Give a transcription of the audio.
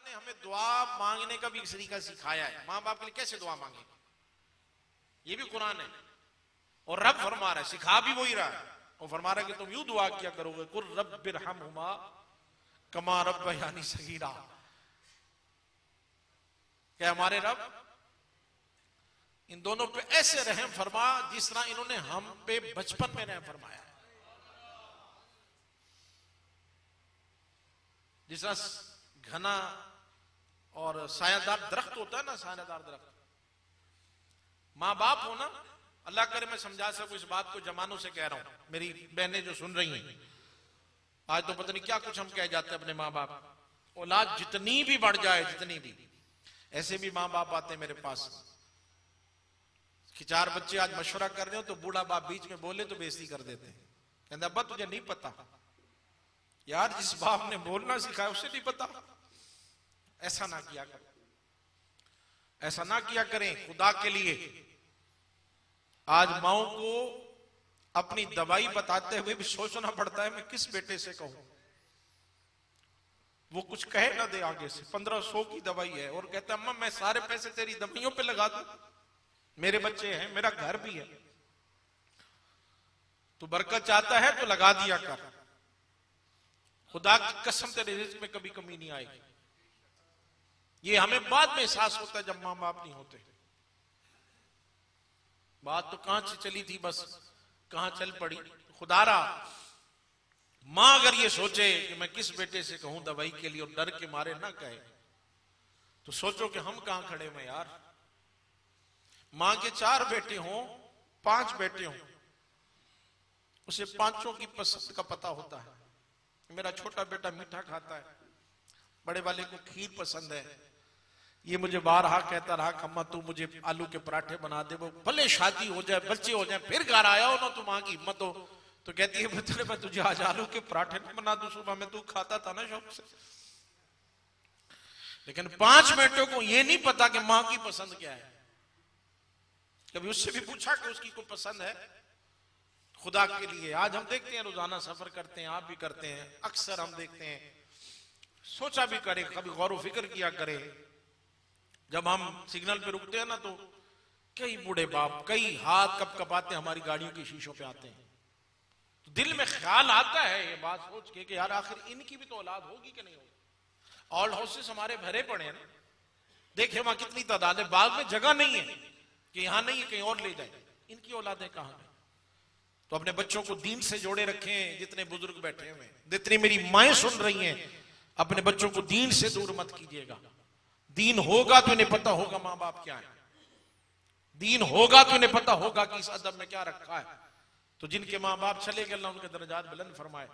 ने हमें दुआ मांगने का भी एक तरीका सिखाया है। माँ बाप के लिए कैसे दुआ मांगे, ये भी कुरान है। और रब फरमा रहा है, सिखा भी वही रहा है। वो फरमा रहा है कि तुम यूं दुआ किया करोगे, कुल रब्बिरहमहुमा कमा रब्बयानी सगीरा, क्या हमारे रब इन दोनों पे ऐसे रहम फरमा जिस तरह इन्होंने हम पे बचपन में रहम फरमाया। जिस तरह घना और सायादार दरख्त होता है ना, सायादार दरख्त, माँ बाप हो ना, अल्लाह करे मैं समझा सकूं इस बात को, जमानों से कह रहा हूं, मेरी बहनें जो सुन रही हैं, आज तो पता नहीं क्या कुछ हम कह जाते हैं अपने माँ बाप। औलाद जितनी भी बढ़ जाए, जितनी भी, ऐसे भी माँ बाप आते हैं मेरे पास कि 4 बच्चे आज मशवरा कर रहे हो तो बूढ़ा बाप बीच में बोले तो बेइज्जती कर देते हैं। कहते अब्बा तुझे नहीं पता यार, जिस बाप ने बोलना सिखाया उसे नहीं पता। ऐसा ना किया करें, ऐसा ना किया करें खुदा के लिए। आज माओ को अपनी दवाई बताते हुए भी सोचना पड़ता है मैं किस बेटे से कहूं, वो कुछ कहे ना दे आगे से। 1500 की दवाई है और कहता अम्मा मैं सारे पैसे तेरी दवाइयों पे लगा दूं, मेरे बच्चे हैं, मेरा घर भी है, तू बरकत चाहता है तो लगा दिया कर, खुदा की कसम तेरे रिज़्क़ में कभी कमी नहीं आएगी। ये हमें बाद में एहसास होता है जब मां बाप नहीं होते। बात तो कहां से चली थी, बस कहां चल पड़ी। खुदारा मां अगर ये सोचे कि मैं किस बेटे से कहूं दवाई के लिए और डर के मारे ना कहे, तो सोचो कि हम कहां खड़े हैं यार। मां के 4 बेटे हों, 5 बेटे हों, उसे 5 की पसंद का पता होता है। मेरा छोटा बेटा मीठा खाता है, बड़े वाले को खीर पसंद है। ये मुझे बारहा कहता रहा अम्मा तू मुझे आलू के पराठे बना दे, वो भले शादी हो जाए, बच्चे हो जाए, फिर घर आया हो ना तो मां की हिम्मत हो तो कहती है बेटे मैं तुझे आज आलू के पराठे नहीं बना दूं, सुबह में तू खाता था ना शौक से। लेकिन 5 बेटों को ये नहीं पता कि मां की पसंद क्या है। कभी उससे भी पूछा कि उसकी कोई पसंद है खुदा के लिए। आज हम देखते हैं, रोजाना सफर करते हैं, आप भी करते हैं, अक्सर हम देखते हैं, सोचा भी करे, कभी गौर फिक्र किया करे, जब हम सिग्नल पे रुकते हैं ना तो कई बूढ़े बाप कई हाथ कप कपाते हमारी गाड़ियों की शीशों पे आते हैं, तो दिल में ख्याल आता है ये बात सोच के कि यार आखिर इनकी भी तो औलाद होगी कि नहीं होगी। ऑल्ड हाउसेस हमारे भरे पड़े हैं ना, देखे वहां कितनी तादाद है, बाग में जगह नहीं है कि यहां नहीं है कहीं और ले जाए, इनकी औलादें कहां है। तो अपने बच्चों को दीन से जोड़े रखें। जितने बुजुर्ग बैठे हुए, जितनी मेरी माएं सुन रही हैं, अपने बच्चों को दीन से दूर मत कीजिएगा। दीन होगा तो इन्हें पता होगा मां बाप क्या है, दीन होगा तो इन्हें पता होगा कि इस अदब में क्या रखा है। तो जिनके मां बाप चले गए अल्लाह उनके दर्जात बुलंद फरमाए।